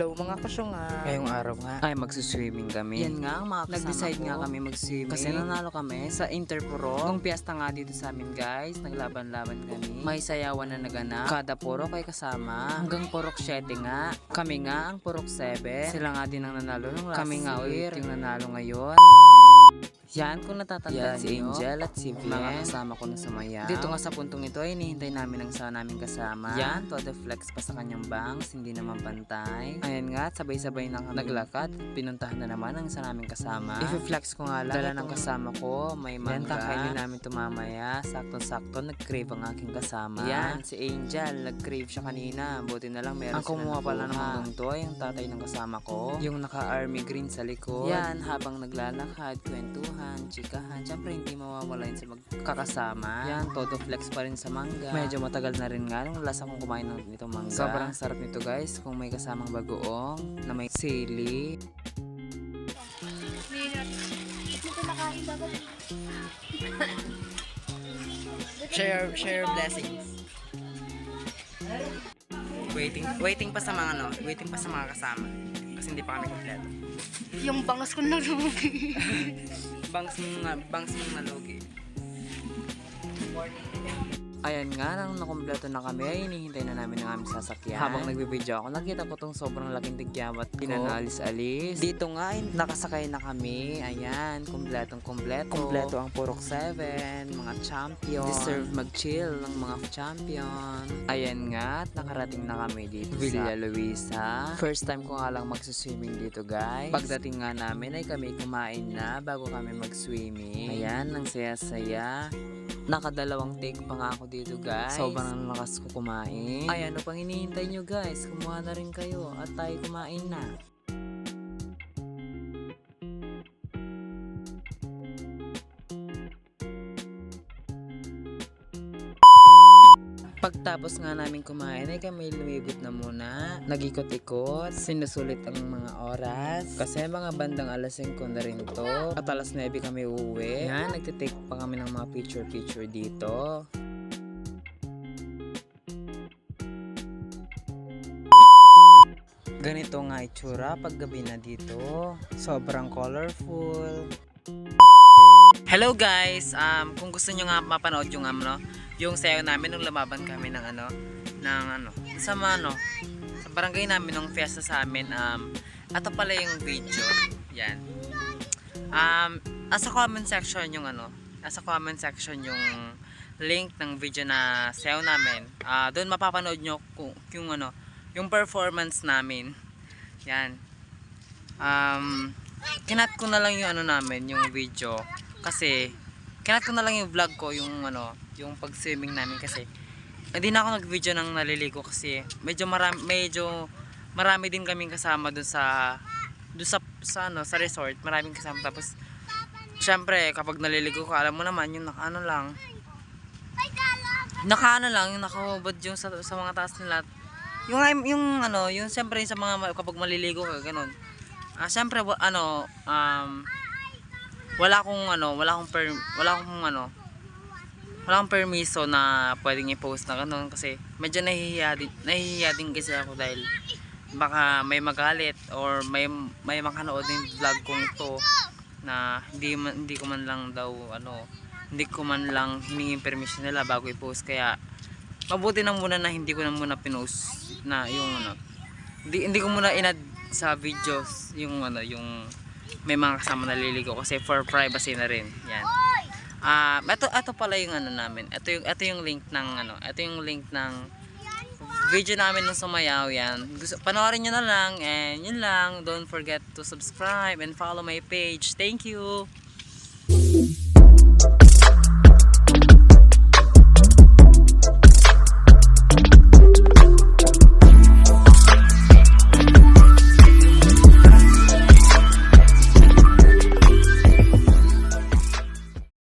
Hello mga kasyonga. Ngayong araw nga ay magsuswimming kami. Yan nga ang mga kasama Nag-decide ko. nga kami mag-swimming Kasi nanalo kami sa Interpuro. Nung piyesta nga dito sa amin guys, naglaban-laban kami. May sayawan na naganap. Kada purok ay kasama. Hanggang purok 7 nga. Kami nga ang purok 7. Sila nga din ang nanalo nung last Kami nga year. ulit Yung nanalo ngayon. Yan, kung natatandaan Yan, si Angel at si Vien, mga kasama ko na sumayaw. Dito nga sa puntong ito ay hinihintay namin ang sa naming kasama. Yan, todo flex pa sa kanyang bangs, hindi naman pantay. Ayan nga, sabay-sabay na kami naglakad. Pinuntahan na naman ang sa naming kasama. I-flex ko nga lang, dala ng kasama ko, may mangga. Yan, kakainin namin tumamaya. Sakto-sakto, nag-crave ang aking kasama. Yan, si Angel, nag-crave siya kanina. Buti na lang meron ang kumuha pala ng manggang to, yung tatay ng kasama ko. Yung naka-army green sa likod. Yan, habang naglalakad, kwentuhan, chikahan. Siyempre hindi mawawala yun sa magkakasama. Yan, todo flex pa rin sa mangga. Medyo matagal na rin nga nung last akong kumain ng itong mangga. Sobrang sarap nito guys kung may kasamang bagoong na may sili. Share blessings. Waiting pa sa mga kasama. Kasi hindi pa kami kompleto. Yung bangas ko nalugi. Bangs mong nalugi. Ayan nga, nang nakompleto na kami, ay hinihintay na namin ang aming sasakyan. Habang nagbibideo ako, nakita ko tong sobrang laking tigyamat ko. Pinanalis-alis. Dito nga, ay nakasakay na kami. Ayan, kumpletong kumpleto. Kumpleto ang purok 7, mga champion. Deserve mag-chill ng mga champion. Ayan nga, at nakarating na kami dito Villa Luisa. First time ko nga lang magsuswimming dito guys. Pagdating nga namin ay kami kumain na bago kami mag-swimming. Ayan, ang saya-saya. Nakadalawang take pa nga ako dito guys. Sobrang lakas ko kumain. Ay, ano pang hinihintay nyo guys? Kumuha na rin kayo at tayo kumain na. Pagtapos nga namin kumain ay kami lumibot na muna. Nag-ikot-ikot, sinusulit ang mga oras. Kasi mga bandang alas 5 na rin to. At alas 9 kami uuwi. Yan, nagtitake pa kami ng mga picture-picture dito. Ganito nga itsura pag gabi na dito. Sobrang colorful. Hello guys, kung gusto nyo nga mapanood yung sayo namin nung lumaban kami ng sa barangay namin nung fiesta sa amin, ito pala yung video. Yan. Sa comment section yung link ng video na sayo namin. Doon mapapanood nyo yung performance namin. Yan. Kinat ko na lang yung yung video kasi kinat ko na lang yung vlog ko yung pag-swimming namin kasi hindi na ako nag-video ng naliligo kasi medyo marami din kaming kasama dun sa resort, maraming kasama. Tapos syempre kapag naliligo ka, alam mo naman yung nakaano lang yung nakahubad yung sa mga taas nila. Yung syempre sa mga kapag maliligo ka ganun. Syempre wala akong permiso na pwedeng i-post na ganun kasi medyo nahihiya din kasi ako dahil baka may magalit or may makanood ng vlog kong to na hindi ko man lang hiningin permission nila bago i-post. Kaya mabuti na muna na hindi ko na muna pinost na hindi ko muna inad sa videos yung may mga kasama naliligo kasi for privacy na rin. Yan. Ito pala yung namin. Ito yung link ng video namin nung sumayaw. Yan. Panoorin nyo na lang and yun lang. Don't forget to subscribe and follow my page. Thank you.